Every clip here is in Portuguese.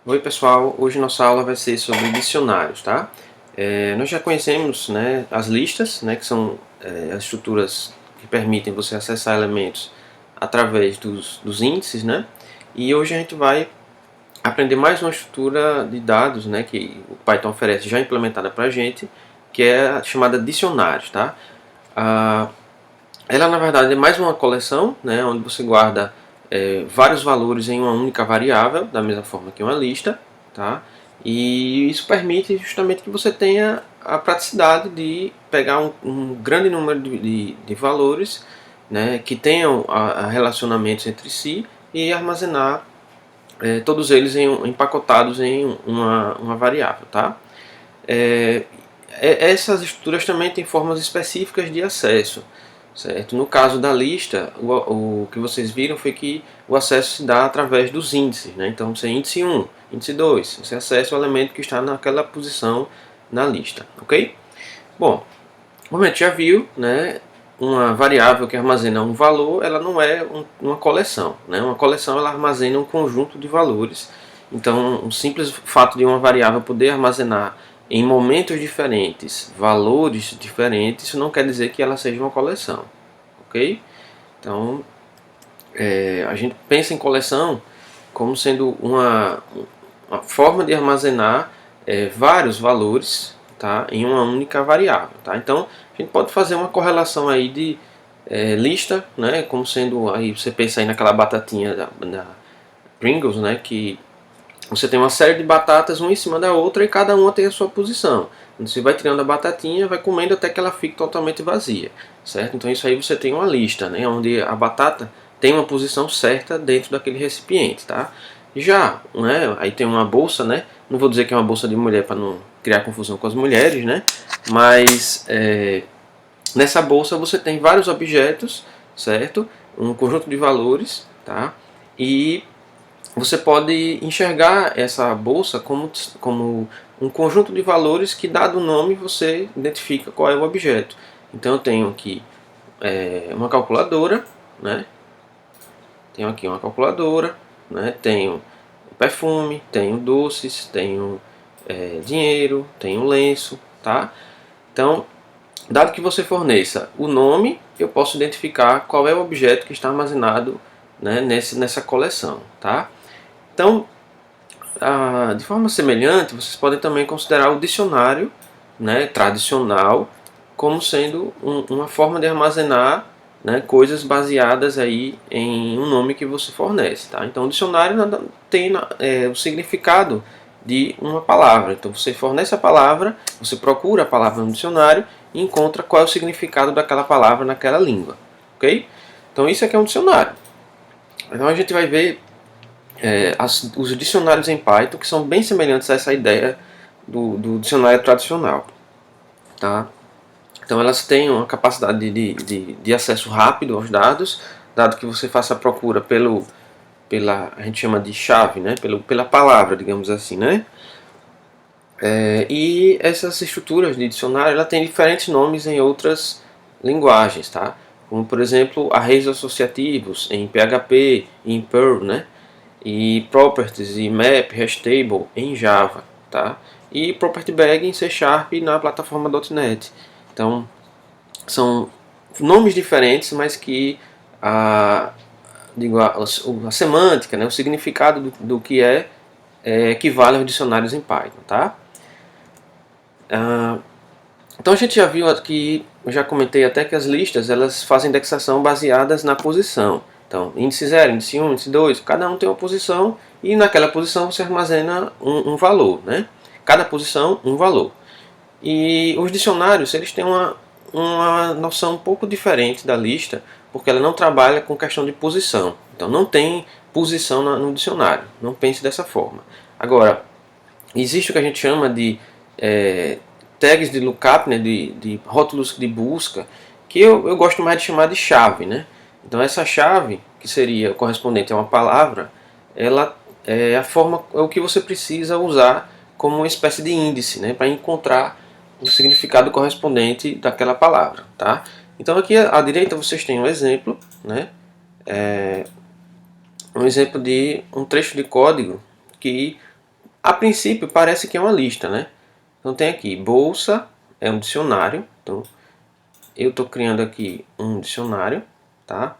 Oi pessoal, hoje nossa aula vai ser sobre dicionários, tá? Nós já conhecemos, né, as listas, né, que são as estruturas que permitem você acessar elementos através dos índices, né? E hoje a gente vai aprender mais uma estrutura de dados, né, que o Python oferece já implementada para a gente, que é a chamada dicionários, tá? Ah, ela na verdade é mais uma coleção, né, onde você guarda vários valores em uma única variável, da mesma forma que uma lista, tá? E isso permite justamente que você tenha a praticidade de pegar um grande número de valores, né, que tenham relacionamentos entre si e armazenar todos eles empacotados em uma variável, tá? É, Essas estruturas também têm formas específicas de acesso, certo? No caso da lista, o que vocês viram foi que o acesso se dá através dos índices, né? Então você índice 1, índice 2, você acessa o elemento que está naquela posição na lista, ok? Bom, como a gente já viu, né, uma variável que armazena um valor, ela não é uma coleção, né? Uma coleção ela armazena um conjunto de valores. Então, o simples fato de uma variável poder armazenar em momentos diferentes valores diferentes, isso não quer dizer que ela seja uma coleção, ok? Então, a gente pensa em coleção como sendo uma forma de armazenar vários valores, tá, em uma única variável. Tá? Então a gente pode fazer uma correlação aí de lista, né, como sendo, aí você pensa aí naquela batatinha da Pringles, né, que você tem uma série de batatas uma em cima da outra e cada uma tem a sua posição. Você vai tirando a batatinha, vai comendo até que ela fique totalmente vazia, certo? Então isso aí você tem uma lista, né, onde a batata tem uma posição certa dentro daquele recipiente, tá? Já, né, aí tem uma bolsa, né? Não vou dizer que é uma bolsa de mulher para não criar confusão com as mulheres, né? Mas nessa bolsa você tem vários objetos, certo? Um conjunto de valores, tá? E você pode enxergar essa bolsa como um conjunto de valores que, dado o nome, você identifica qual é o objeto. Então eu tenho aqui uma calculadora, né? Tenho aqui uma calculadora, né? Tenho perfume, tenho doces, tenho dinheiro, tenho lenço, tá? Então, dado que você forneça o nome, eu posso identificar qual é o objeto que está armazenado, né, nessa coleção, tá? Então, de forma semelhante, vocês podem também considerar o dicionário, né, tradicional como sendo uma forma de armazenar, né, coisas baseadas aí em um nome que você fornece. Tá? Então o dicionário tem o significado de uma palavra. Então você fornece a palavra, você procura a palavra no dicionário e encontra qual é o significado daquela palavra naquela língua. Ok? Então isso aqui é um dicionário. Então a gente vai ver os dicionários em Python, que são bem semelhantes a essa ideia do dicionário tradicional. Tá? Então elas têm uma capacidade de acesso rápido aos dados, dado que você faça a procura a gente chama de chave, né? Pela palavra, digamos assim. Né? E essas estruturas de dicionário ela tem diferentes nomes em outras linguagens, tá? Como por exemplo arrays associativos em PHP e em Perl, né? E properties e map, hash table em Java, tá? E property bag em C Sharp na plataforma .NET. Então são nomes diferentes, mas que a semântica, né, o significado do que equivale aos dicionários em Python, tá? Então a gente já viu aqui, eu já comentei até que as listas elas fazem indexação baseadas na posição. Então, índice 0, índice 1, índice 2, cada um tem uma posição e naquela posição você armazena um valor, né? Cada posição, um valor. E os dicionários eles têm uma noção um pouco diferente da lista, porque ela não trabalha com questão de posição. Então não tem posição no dicionário, não pense dessa forma. Agora, existe o que a gente chama de tags de lookup, né, de rótulos de busca, que eu gosto mais de chamar de chave. Né? Então essa chave, que seria correspondente a uma palavra, ela é o que você precisa usar como uma espécie de índice, né, para encontrar o significado correspondente daquela palavra. Tá? Então aqui à direita vocês têm um exemplo, né, um exemplo de um trecho de código que A princípio parece que é uma lista, né? Então tem aqui, bolsa é um dicionário. Então eu estou criando aqui um dicionário, tá?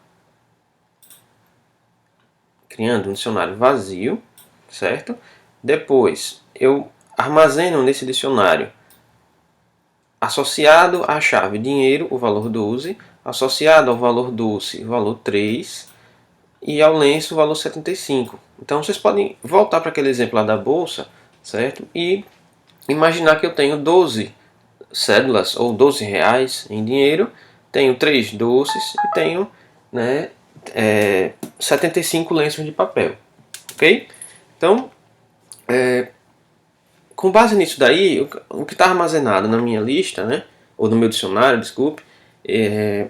Criando um dicionário vazio, certo? Depois eu armazeno nesse dicionário, associado à chave dinheiro, o valor 12, associado ao valor doce, o valor 3, e ao lenço, o valor 75. Então vocês podem voltar para aquele exemplo lá da bolsa, certo? E imaginar que eu tenho 12 cédulas ou 12 reais em dinheiro, tenho 3 doces e tenho, né, 75 lenços de papel, ok? Então, com base nisso daí, o que está armazenado na minha lista, né, ou no meu dicionário, desculpe, é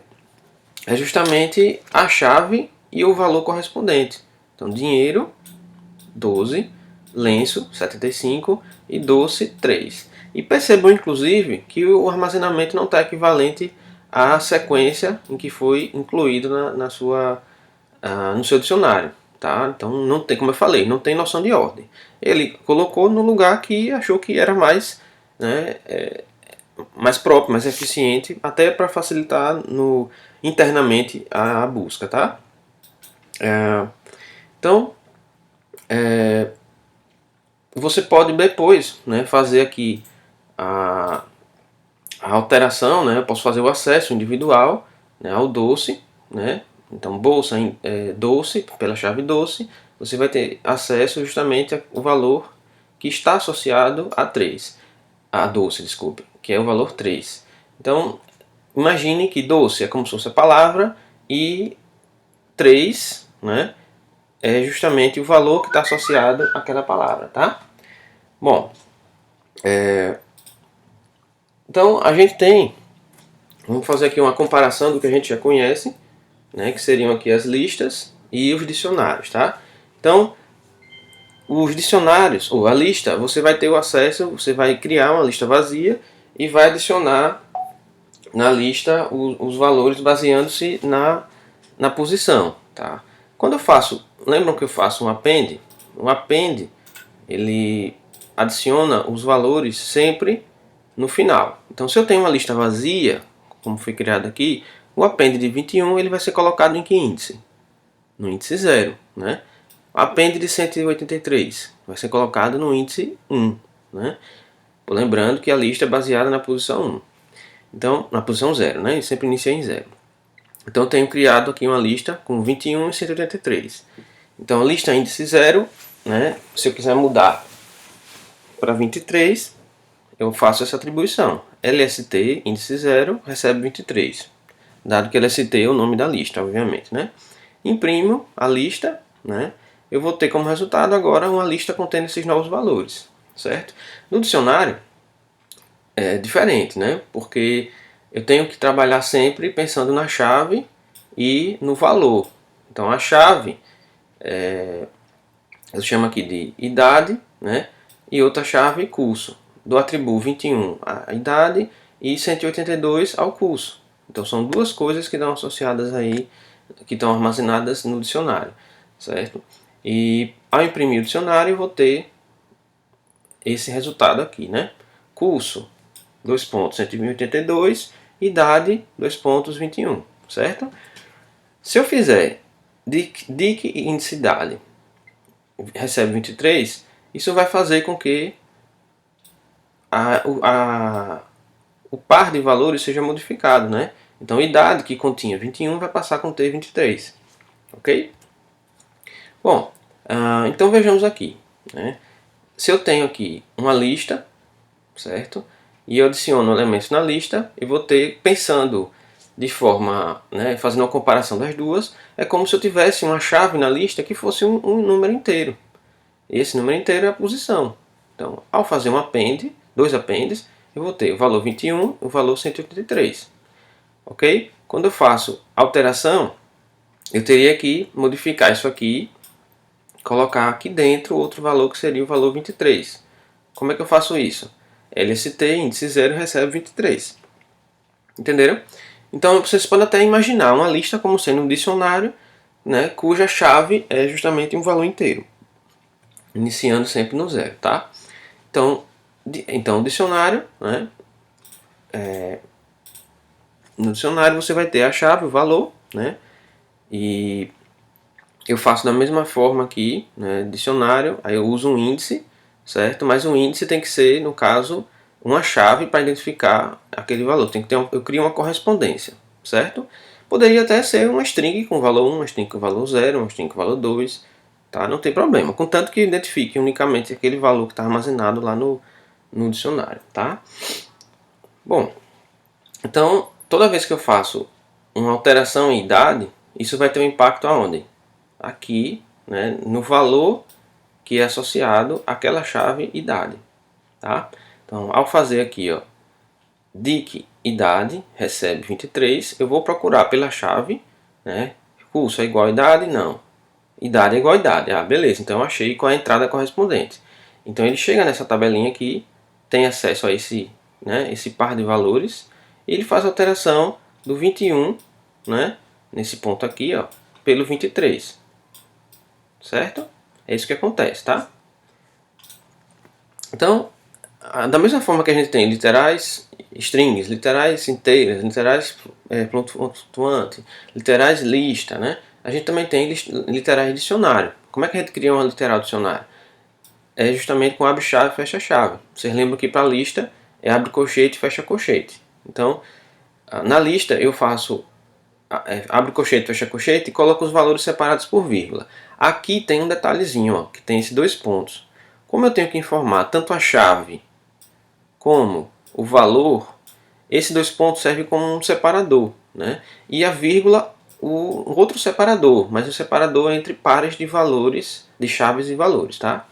justamente a chave e o valor correspondente. Então, dinheiro, 12, lenço, 75 e doce, 3. E percebam, inclusive, que o armazenamento não está equivalente à sequência em que foi incluído no seu dicionário. Tá? Então, não tem, como eu falei, não tem noção de ordem. Ele colocou no lugar que achou que era mais, né, mais próprio, mais eficiente, até para facilitar internamente a busca. Tá? Então, você pode depois, né, fazer aqui a alteração, né, eu posso fazer o acesso individual, né, ao doce, né, então bolsa doce, pela chave doce, você vai ter acesso justamente ao valor que está associado a 3, a doce, desculpe, que é o valor 3. Então, imagine que doce é como se fosse a palavra e 3, né, é justamente o valor que está associado àquela palavra, tá? Bom, então a gente tem, vamos fazer aqui uma comparação do que a gente já conhece, né, que seriam aqui as listas e os dicionários, tá? Então, os dicionários, ou a lista, você vai ter o acesso, você vai criar uma lista vazia e vai adicionar na lista os valores baseando-se na posição, tá? Quando eu faço, lembram que eu faço um append? O append, ele adiciona os valores sempre no final. Então, se eu tenho uma lista vazia, como foi criado aqui, o append de 21 ele vai ser colocado em que índice? No índice 0, né? O append de 183 vai ser colocado no índice 1, né? Lembrando que a lista é baseada na posição 1. Então, na posição 0, né? E sempre inicia em 0. Então, eu tenho criado aqui uma lista com 21 e 183. Então, a lista índice 0, né? Se eu quiser mudar para 23, eu faço essa atribuição. LST, índice 0, recebe 23. Dado que LST é o nome da lista, obviamente, né? Imprimo a lista, né? Eu vou ter como resultado agora uma lista contendo esses novos valores, certo? No dicionário é diferente, né? Porque eu tenho que trabalhar sempre pensando na chave e no valor. Então a chave eu chamo aqui de idade, né? E outra chave curso. Do atributo 21 à idade e 182 ao curso. Então são duas coisas que estão associadas aí, que estão armazenadas no dicionário, certo? E ao imprimir o dicionário eu vou ter esse resultado aqui, né? Curso, 2 pontos, 182, idade, 2 pontos, 21, certo? Se eu fizer DIC índice idade recebe 23, isso vai fazer com que o par de valores seja modificado, né? Então, idade que continha 21 vai passar a conter 23, ok? Bom, então vejamos aqui, né? Se eu tenho aqui uma lista, certo? E eu adiciono elementos na lista, eu vou ter, pensando de forma, né, fazendo uma comparação das duas, é como se eu tivesse uma chave na lista que fosse um número inteiro. Esse número inteiro é a posição. Então, ao fazer um append, dois appends, eu vou ter o valor 21 e o valor 183. Ok? Quando eu faço alteração, eu teria que modificar isso aqui, colocar aqui dentro outro valor que seria o valor 23. Como é que eu faço isso? LST, índice 0, recebe 23. Entenderam? Então vocês podem até imaginar uma lista como sendo um dicionário, né, cuja chave é justamente um valor inteiro. iniciando sempre no zero, tá? Então o dicionário, né? No dicionário você vai ter a chave, o valor, né? E eu faço da mesma forma aqui, né? Dicionário, aí eu uso um índice, certo? Mas o índice tem que ser, no caso, uma chave para identificar aquele valor. Tem que ter eu crio uma correspondência, certo? Poderia até ser uma string com valor 1, uma string com valor 0, uma string com valor 2, tá? Não tem problema, contanto que identifique unicamente aquele valor que está armazenado lá no dicionário, tá? Bom, então toda vez que eu faço uma alteração em idade, isso vai ter um impacto aonde? Aqui, né, no valor que é associado àquela chave idade, tá? Então, ao fazer aqui, ó, dic idade recebe 23, eu vou procurar pela chave, né? Curso é igual a idade? Não. Idade é igual a idade. Ah, beleza, então eu achei qual é a entrada correspondente. Então ele chega nessa tabelinha aqui, tem acesso a esse, né, esse par de valores, e ele faz a alteração do 21, né, nesse ponto aqui, ó, pelo 23. Certo? É isso que acontece, tá? Então, da mesma forma que a gente tem literais strings, literais inteiras, literais flutuante, literais lista, né? A gente também tem literais dicionário. Como é que a gente cria uma literal dicionário? É justamente com abre-chave e fecha-chave. Vocês lembram que para lista é abre colchete e fecha colchete. Então, na lista eu faço abre colchete, fecha colchete e coloco os valores separados por vírgula. Aqui tem um detalhezinho, ó, que tem esses dois pontos. Como eu tenho que informar tanto a chave como o valor, esses dois pontos servem como um separador, né? E a vírgula, o outro separador, mas o separador é entre pares de valores, de chaves e valores, tá?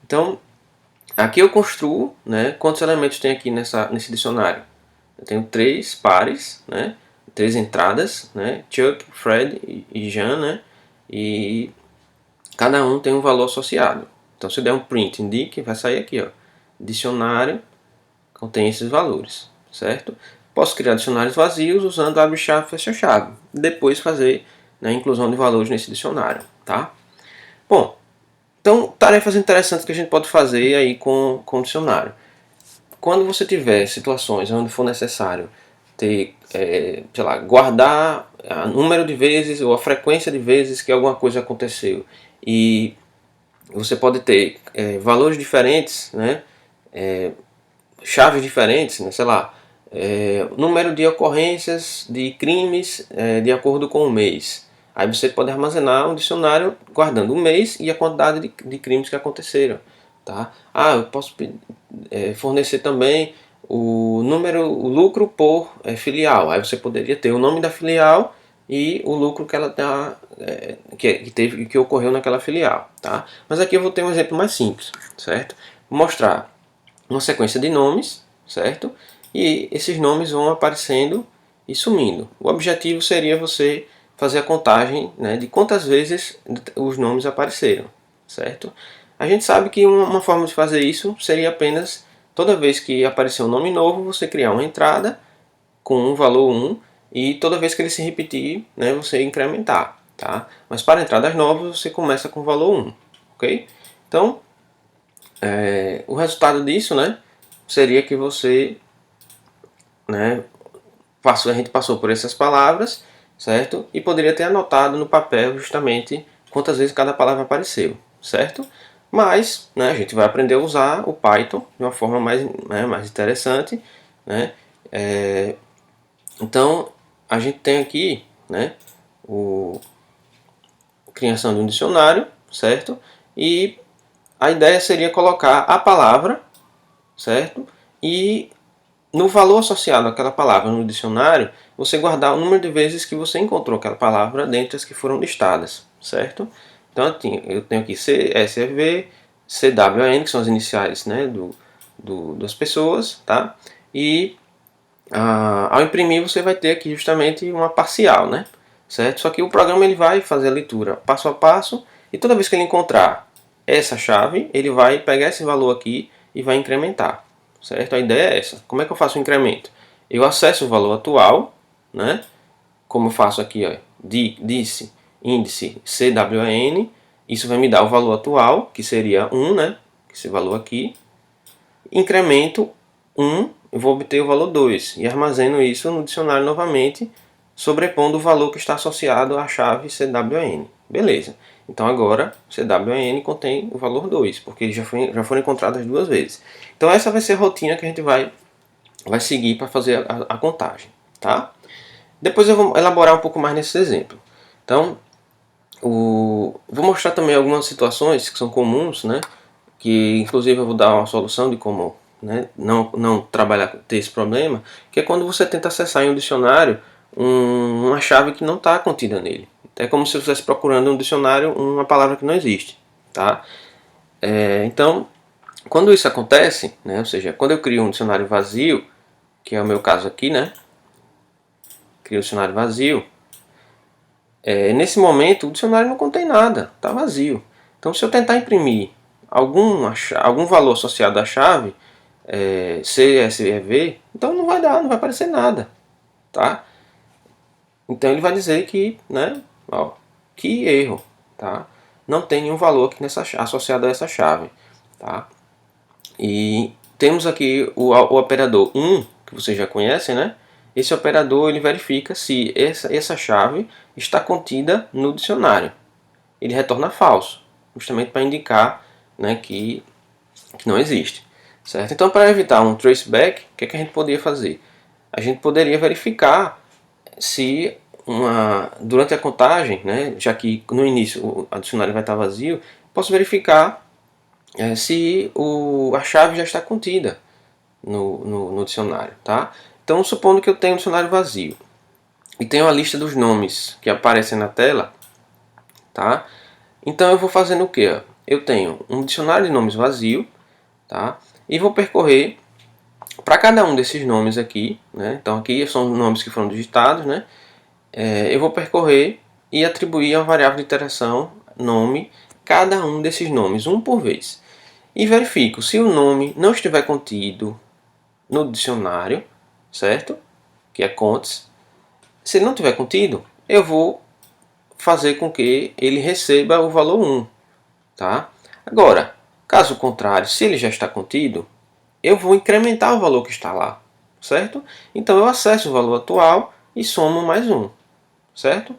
Então, aqui eu construo, né? Quantos elementos tem aqui nesse dicionário? Eu tenho 3 pares, né? 3 entradas, né? Chuck, Fred e Jean, né? E cada um tem um valor associado. Então, se eu der um print indique, vai sair aqui, ó. Dicionário contém esses valores, certo? Posso criar dicionários vazios usando abre-chave e fecha-chave. Depois fazer, né, a inclusão de valores nesse dicionário, tá? Bom, então tarefas interessantes que a gente pode fazer aí com o dicionário. Quando você tiver situações onde for necessário ter, sei lá, guardar o número de vezes ou a frequência de vezes que alguma coisa aconteceu e você pode ter valores diferentes, né? Chaves diferentes, né? Sei lá, número de ocorrências de crimes de acordo com o mês. Aí você pode armazenar um dicionário guardando o mês e a quantidade de crimes que aconteceram. Tá? Ah, eu posso fornecer também o lucro por filial. Aí você poderia ter o nome da filial e o lucro que ela tá, que ocorreu naquela filial. Tá? Mas aqui eu vou ter um exemplo mais simples, certo? Vou mostrar uma sequência de nomes, certo? E esses nomes vão aparecendo e sumindo. O objetivo seria você fazer a contagem, né, de quantas vezes os nomes apareceram, certo? A gente sabe que uma forma de fazer isso seria apenas toda vez que aparecer um nome novo, você criar uma entrada com um valor 1 e toda vez que ele se repetir, né, você incrementar, tá? Mas para entradas novas você começa com o valor 1, ok? Então, o resultado disso, né, seria que você, né, a gente passou por essas palavras, certo? E poderia ter anotado no papel justamente quantas vezes cada palavra apareceu, certo? Mas, né, a gente vai aprender a usar o Python de uma forma mais, né, mais interessante, né? Então, a gente tem aqui, né, a criação de um dicionário, certo? E a ideia seria colocar a palavra, certo? E no valor associado àquela palavra no dicionário, você guardar o número de vezes que você encontrou aquela palavra dentre as que foram listadas, certo? Então eu tenho aqui CSV, CWN, que são as iniciais, né, das pessoas, tá? E ao imprimir você vai ter aqui justamente uma parcial, né? Certo? Só que o programa ele vai fazer a leitura passo a passo e toda vez que ele encontrar essa chave, ele vai pegar esse valor aqui e vai incrementar, certo? A ideia é essa. Como é que eu faço o incremento? Eu acesso o valor atual, né? Como eu faço aqui, ó, disse índice CWN, Isso vai me dar o valor atual, que seria 1, né? Esse valor aqui. Incremento 1, eu vou obter o valor 2. E armazeno isso no dicionário novamente, sobrepondo o valor que está associado à chave CWN. Beleza. Então agora CWN contém o valor 2, porque já foram encontradas duas vezes. Então essa vai ser a rotina que a gente vai seguir para fazer a contagem. Tá? Depois eu vou elaborar um pouco mais nesse exemplo. Então, vou mostrar também algumas situações que são comuns, né? Que inclusive eu vou dar uma solução de como, né, não trabalhar ter esse problema, que é quando você tenta acessar em um dicionário uma chave que não está contida nele. É como se você estivesse procurando um dicionário uma palavra que não existe. Tá? Então, quando isso acontece, né, ou seja, quando eu crio um dicionário vazio, que é o meu caso aqui, né, crio um dicionário vazio, nesse momento o dicionário não contém nada, está vazio. Então, se eu tentar imprimir algum valor associado à chave, CSV, então não vai dar, não vai aparecer nada. Tá? Então ele vai dizer que, né, ó, que erro. Tá? Não tem nenhum valor aqui associado a essa chave. Tá? E temos aqui o operador 1, que vocês já conhecem, né? Esse operador ele verifica se essa chave está contida no dicionário. Ele retorna falso, justamente para indicar, né, que não existe. Certo? Então, para evitar um traceback, o que a gente poderia fazer? A gente poderia verificar se durante a contagem, né, já que no início o dicionário vai estar vazio, posso verificar se a chave já está contida no dicionário. Tá? Então, supondo que eu tenho um dicionário vazio e tenho a lista dos nomes que aparecem na tela, tá? Então eu vou fazendo o que? Eu tenho um dicionário de nomes vazio, tá? E vou percorrer para cada um desses nomes aqui, né? Então aqui são nomes que foram digitados, né? Eu vou percorrer e atribuir a variável de iteração nome cada um desses nomes, um por vez. E verifico se o nome não estiver contido no dicionário, certo? Que é contes. Se ele não estiver contido, eu vou fazer com que ele receba o valor 1. Tá? Agora, caso contrário, se ele já está contido, eu vou incrementar o valor que está lá, certo? Então eu acesso o valor atual e somo mais 1, certo?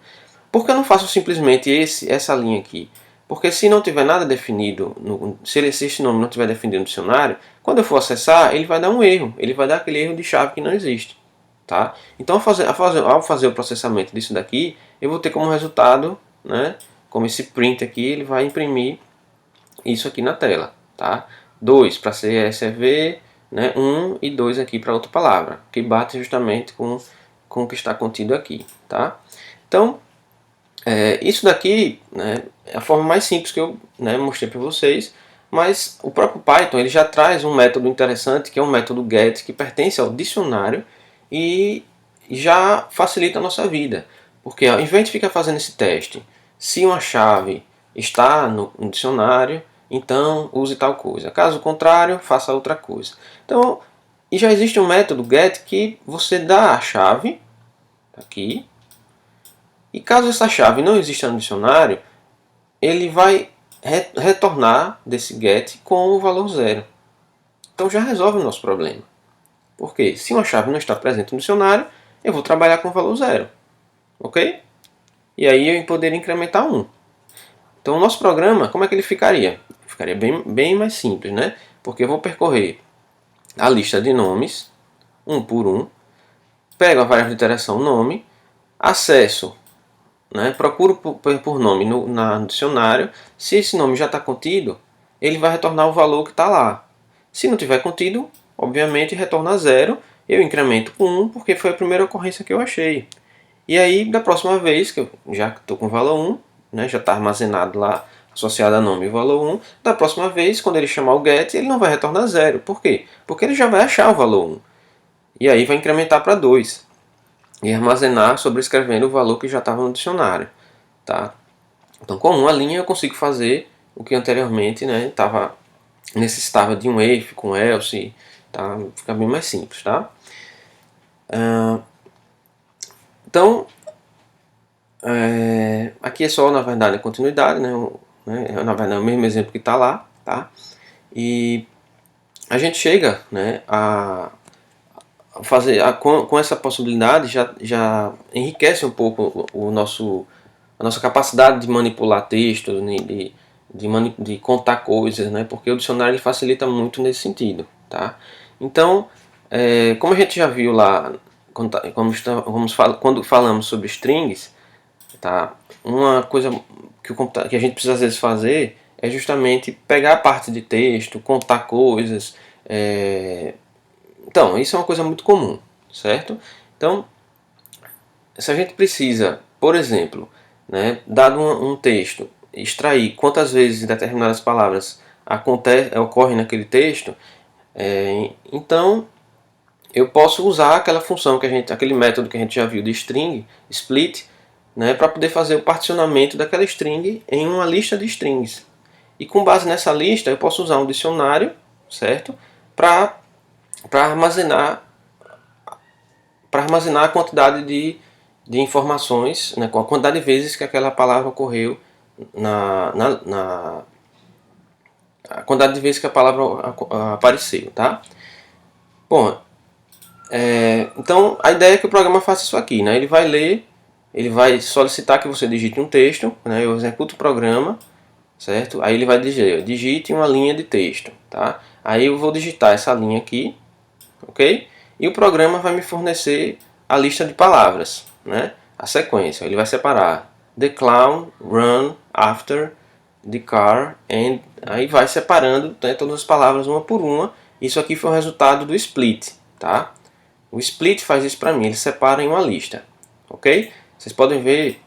Por que eu não faço simplesmente essa linha aqui? Porque se não tiver nada definido, se esse nome não tiver definido no dicionário, quando eu for acessar, ele vai dar um erro. Ele vai dar aquele erro de chave que não existe. Tá? Então, ao fazer o processamento disso daqui, eu vou ter como resultado, né, como esse print aqui, ele vai imprimir isso aqui na tela. Tá? 2 para CSV, né, 1 e 2 aqui para outra palavra, que bate justamente com o que está contido aqui. Tá? Então, isso daqui, né, é a forma mais simples que eu, né, mostrei para vocês, mas o próprio Python ele já traz um método interessante, que é o método get, que pertence ao dicionário e já facilita a nossa vida. Porque ao invés de ficar fazendo esse teste, se uma chave está no dicionário, então use tal coisa. Caso contrário, faça outra coisa. Então, e já existe um método get que você dá a chave, aqui, e caso essa chave não exista no dicionário, ele vai retornar desse get com o valor 0. Então já resolve o nosso problema. Porque se uma chave não está presente no dicionário, eu vou trabalhar com o valor 0. Ok? E aí eu poderia incrementar 1. Então o nosso programa, como é que ele ficaria? Ficaria bem mais simples, né? Porque eu vou percorrer a lista de nomes, um por um, pego a variável de iteração nome, acesso, né? Procuro por nome no dicionário. Se esse nome já está contido, ele vai retornar o valor que está lá. Se não tiver contido, obviamente retorna 0. Eu incremento com 1 porque foi a primeira ocorrência que eu achei. E aí, da próxima vez, que eu já estou com o valor 1, né, já está armazenado lá, associado a nome e valor 1, da próxima vez, quando ele chamar o get, ele não vai retornar 0. Por quê? Porque ele já vai achar o valor 1. E aí vai incrementar para 2 e armazenar sobrescrevendo o valor que já estava no dicionário. Tá? Então, com uma linha eu consigo fazer o que anteriormente, né, necessitava de um if com else, tá? Fica bem mais simples. Tá? Então, aqui é só, na verdade, a continuidade. Né? né? Na verdade é o mesmo exemplo que está lá, tá? E a gente chega, né, a fazer com essa possibilidade já enriquece um pouco a nossa capacidade de manipular texto, de contar coisas, né? Porque o dicionário ele facilita muito nesse sentido, tá? Então, como a gente já viu lá quando falamos sobre strings, tá? Uma coisa que a gente precisa às vezes fazer é justamente pegar a parte de texto, contar coisas. Então, isso é uma coisa muito comum, certo? Então, se a gente precisa, por exemplo, né, dado um texto, extrair quantas vezes determinadas palavras ocorrem naquele texto, então eu posso usar aquela função aquele método que a gente já viu de string, split, né, para poder fazer o particionamento daquela string em uma lista de strings. E com base nessa lista eu posso usar um dicionário, certo? Para armazenar a quantidade de informações, né, com a quantidade de vezes que aquela palavra ocorreu a quantidade de vezes que a palavra apareceu, tá? Bom, então a ideia é que o programa faça isso aqui, né? Ele vai ler, ele vai solicitar que você digite um texto, né? Eu executo o programa, certo? Aí ele vai dizer, digite uma linha de texto, tá? Aí eu vou digitar essa linha aqui, ok? E o programa vai me fornecer a lista de palavras, né? A sequência. Ele vai separar the clown, run, after, the car, and aí vai separando, né, todas as palavras uma por uma. Isso aqui foi o resultado do split, tá? O split faz isso para mim, ele separa em uma lista, ok? Vocês podem ver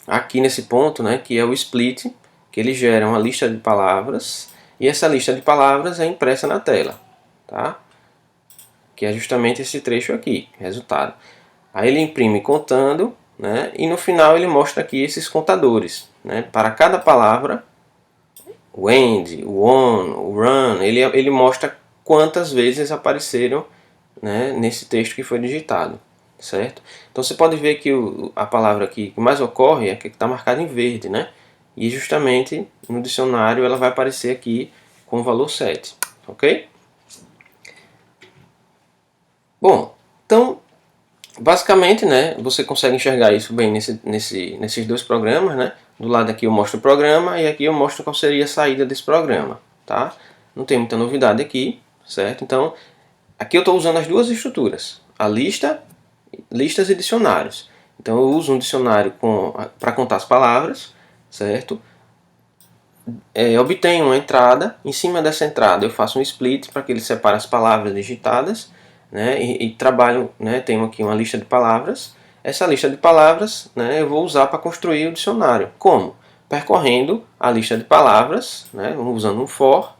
aqui nesse ponto, né, que é o split, que ele gera uma lista de palavras e essa lista de palavras é impressa na tela, tá? Que é justamente esse trecho aqui, resultado. Aí ele imprime contando, né, e no final ele mostra aqui esses contadores, né, para cada palavra, o end, o on, o run, ele mostra quantas vezes apareceram, né, nesse texto que foi digitado, certo? Então você pode ver que a palavra aqui que mais ocorre é a que está marcada em verde, né? E justamente no dicionário ela vai aparecer aqui com o valor 7, ok? Bom, então basicamente, né, você consegue enxergar isso bem nesses dois programas, né? Do lado aqui eu mostro o programa e aqui eu mostro qual seria a saída desse programa, tá? Não tem muita novidade aqui, certo? Então, aqui eu estou usando as duas estruturas, a listas e dicionários. Então eu uso um dicionário para contar as palavras, certo? Obtenho uma entrada, em cima dessa entrada eu faço um split para que ele separe as palavras digitadas, né, e trabalho, né, tenho aqui uma lista de palavras. Essa lista de palavras, né, eu vou usar para construir o dicionário. Como? Percorrendo a lista de palavras, né, usando um for,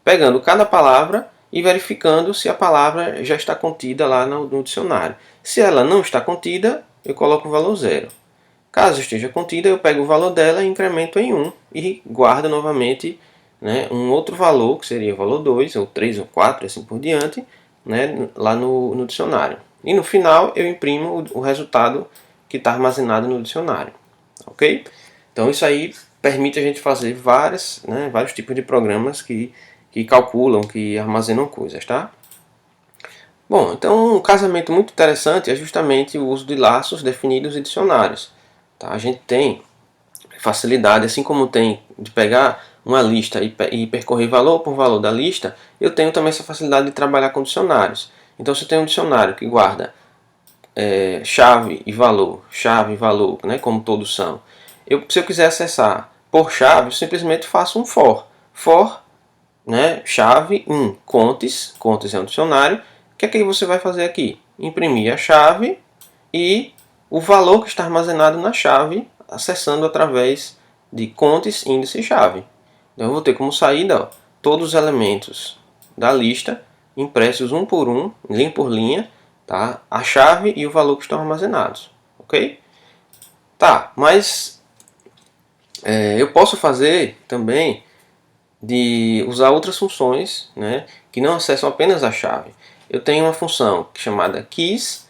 pegando cada palavra e verificando se a palavra já está contida lá no dicionário. Se ela não está contida, eu coloco o valor 0. Caso esteja contida, eu pego o valor dela e incremento em 1 e guardo novamente, né, um outro valor, que seria o valor 2, ou 3, ou 4, e assim por diante, né, lá no dicionário. E no final eu imprimo o resultado que está armazenado no dicionário. Ok? Então isso aí permite a gente fazer vários tipos de programas que calculam, que armazenam coisas, tá? Bom, então um casamento muito interessante é justamente o uso de laços definidos e dicionários. Tá? A gente tem facilidade, assim como tem de pegar uma lista e percorrer valor por valor da lista, eu tenho também essa facilidade de trabalhar com dicionários. Então se eu tenho um dicionário que guarda chave e valor, né, como todos são, se eu quiser acessar por chave, eu simplesmente faço um for, né, chave 1, contes é um dicionário. O que é que você vai fazer aqui? Imprimir a chave e o valor que está armazenado na chave, acessando através de contes, índice e chave. Então eu vou ter como saída, ó, todos os elementos da lista impressos um por um, linha por linha, tá? A chave e o valor que estão armazenados, ok? Tá, mas eu posso fazer também de usar outras funções, né, que não acessam apenas a chave. Eu tenho uma função chamada keys,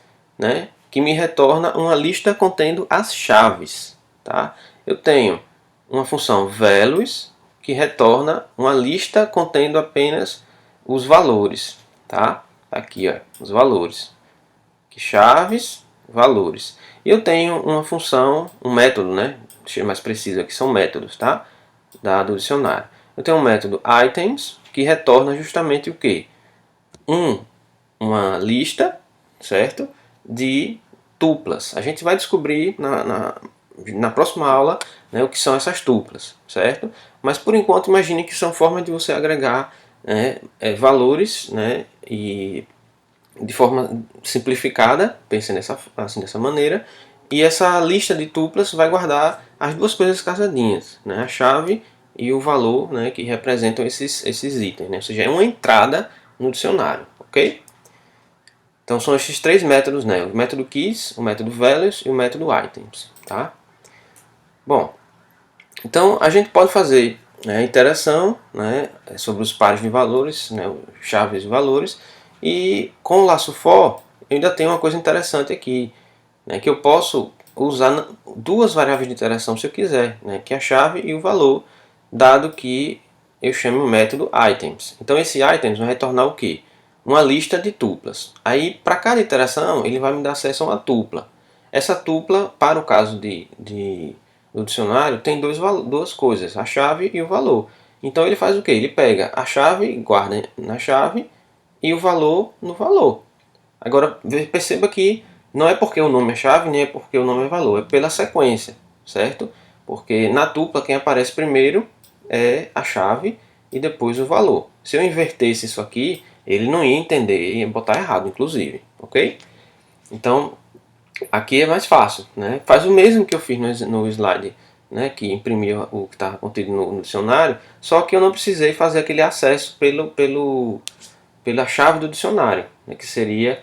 que me retorna uma lista contendo as chaves. Tá? Eu tenho uma função values, que retorna uma lista contendo apenas os valores, tá? Aqui, ó, os valores. Aqui, chaves, valores. E eu tenho uma função, um método, né? Deixa eu ser mais preciso aqui, são métodos, tá? Do dicionário. Eu tenho um método items, que retorna justamente o quê? Uma lista, certo? De tuplas. A gente vai descobrir na próxima aula, né, o que são essas tuplas, certo? Mas por enquanto imagine que são formas de você agregar, né, valores, né, e de forma simplificada, pense assim dessa maneira, e essa lista de tuplas vai guardar as duas coisas casadinhas, né, a chave e o valor, né, que representam esses itens, né, ou seja, é uma entrada no dicionário, ok? Então são esses três métodos, né, o método keys, o método values e o método items, tá? Bom, então a gente pode fazer, né, interação, né, sobre os pares de valores, né, chaves e valores, e com o laço for eu ainda tenho uma coisa interessante aqui, né, que eu posso usar duas variáveis de interação se eu quiser, né, que é a chave e o valor, dado que eu chamo o método items. Então esse items vai retornar o quê? Uma lista de tuplas. Aí para cada iteração ele vai me dar acesso a uma tupla. Essa tupla, para o caso do dicionário, tem duas coisas, a chave e o valor. Então ele faz o que? Ele pega a chave, guarda na chave e o valor no valor. Agora perceba que não é porque o nome é chave, nem é porque o nome é valor, é pela sequência, certo? Porque na tupla quem aparece primeiro é a chave e depois o valor. Se eu invertesse isso aqui, ele não ia entender, ia botar errado, inclusive, ok? Então, aqui é mais fácil, né? Faz o mesmo que eu fiz no slide, né? Que imprimia o que estava contido no dicionário, só que eu não precisei fazer aquele acesso pela chave do dicionário, né? Que seria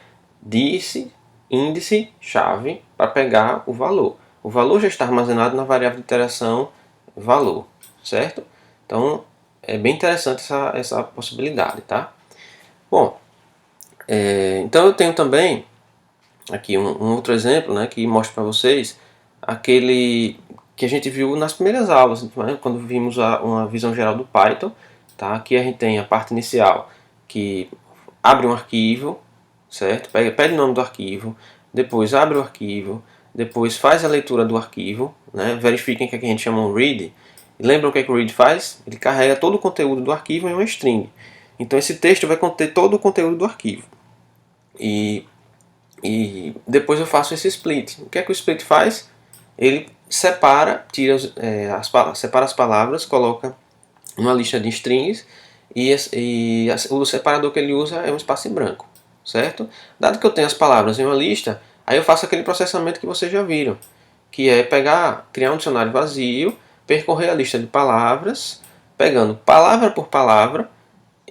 índice, chave, para pegar o valor. O valor já está armazenado na variável de interação valor, certo? Então, é bem interessante essa possibilidade, tá? Bom, então eu tenho também aqui um outro exemplo, né, que mostra para vocês aquele que a gente viu nas primeiras aulas, né, quando vimos uma visão geral do Python. Tá? Aqui a gente tem a parte inicial que abre um arquivo, certo? Pede o nome do arquivo, depois abre o arquivo, depois faz a leitura do arquivo, né? Verifiquem que aqui a gente chama um read. E lembram o que o read faz? Ele carrega todo o conteúdo do arquivo em uma string. Então esse texto vai conter todo o conteúdo do arquivo. E depois eu faço esse split. O que é que o split faz? Ele separa, separa as palavras, coloca uma lista de strings e o separador que ele usa é um espaço em branco, certo? Dado que eu tenho as palavras em uma lista, aí eu faço aquele processamento que vocês já viram, que é criar um dicionário vazio, percorrer a lista de palavras, pegando palavra por palavra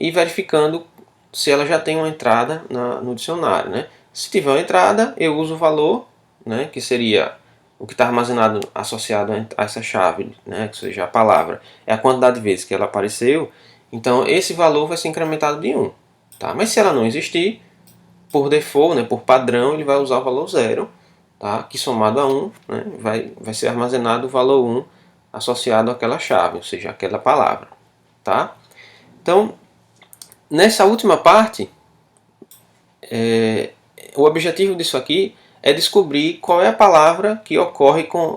e verificando se ela já tem uma entrada no dicionário, né? Se tiver uma entrada, eu uso o valor, né, que seria o que está armazenado associado a essa chave, né, que seja a palavra, é a quantidade de vezes que ela apareceu. Então esse valor vai ser incrementado de 1. Tá? Mas se ela não existir, por default, né, por padrão, ele vai usar o valor 0, tá? Que somado a 1, né, vai ser armazenado o valor 1 associado àquela chave, ou seja, àquela palavra. Tá? Então, nessa última parte, o objetivo disso aqui é descobrir qual é a palavra que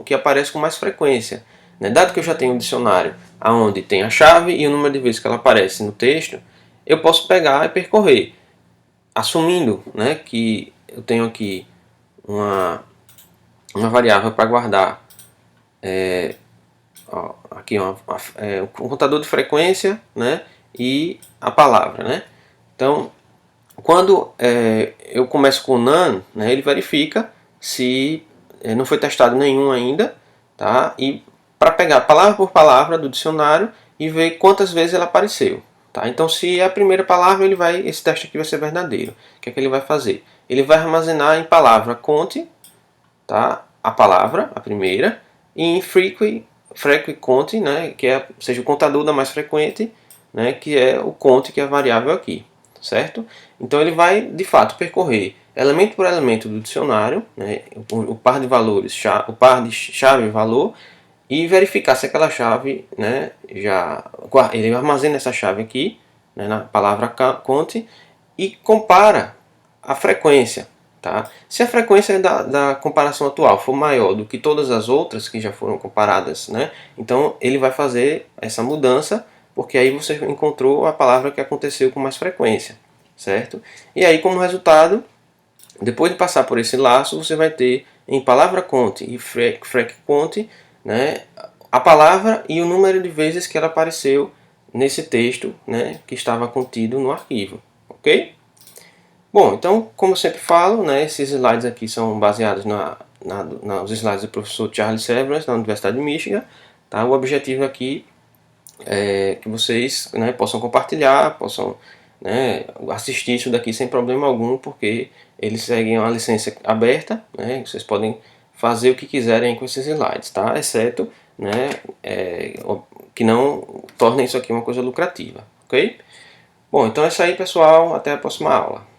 que aparece com mais frequência. Né? Dado que eu já tenho um dicionário onde tem a chave e o número de vezes que ela aparece no texto, eu posso pegar e percorrer, assumindo, né, que eu tenho aqui uma variável para guardar aqui o contador de frequência, né, e a palavra. Né? Então, quando eu começo com none, né, ele verifica se não foi testado nenhum ainda, tá? E para pegar palavra por palavra do dicionário e ver quantas vezes ela apareceu. Tá? Então, se é a primeira palavra, esse teste aqui vai ser verdadeiro. O que é que ele vai fazer? Ele vai armazenar em palavra conte, tá? A palavra, a primeira, e em frequent conte, né, seja o contador da mais frequente, né, que é o conte, que é a variável aqui. Certo? Então ele vai de fato percorrer elemento por elemento do dicionário, né, o par de valores, o par de chave e valor, e verificar se aquela chave, né, ele armazena essa chave aqui, né, na palavra conte, e compara a frequência. Tá? Se a frequência da comparação atual for maior do que todas as outras que já foram comparadas, né, então ele vai fazer essa mudança, porque aí você encontrou a palavra que aconteceu com mais frequência, certo? E aí, como resultado, depois de passar por esse laço, você vai ter em palavra conte e frec conte, né, a palavra e o número de vezes que ela apareceu nesse texto, né, que estava contido no arquivo, ok? Bom, então, como eu sempre falo, né, esses slides aqui são baseados nos slides do professor Charles Severance, da Universidade de Michigan. Tá? O objetivo aqui é que vocês, né, possam compartilhar, possam, né, assistir isso daqui sem problema algum, porque eles seguem uma licença aberta, né, vocês podem fazer o que quiserem com esses slides, tá? Exceto, né, que não tornem isso aqui uma coisa lucrativa, ok? Bom, então é isso aí, pessoal, até a próxima aula.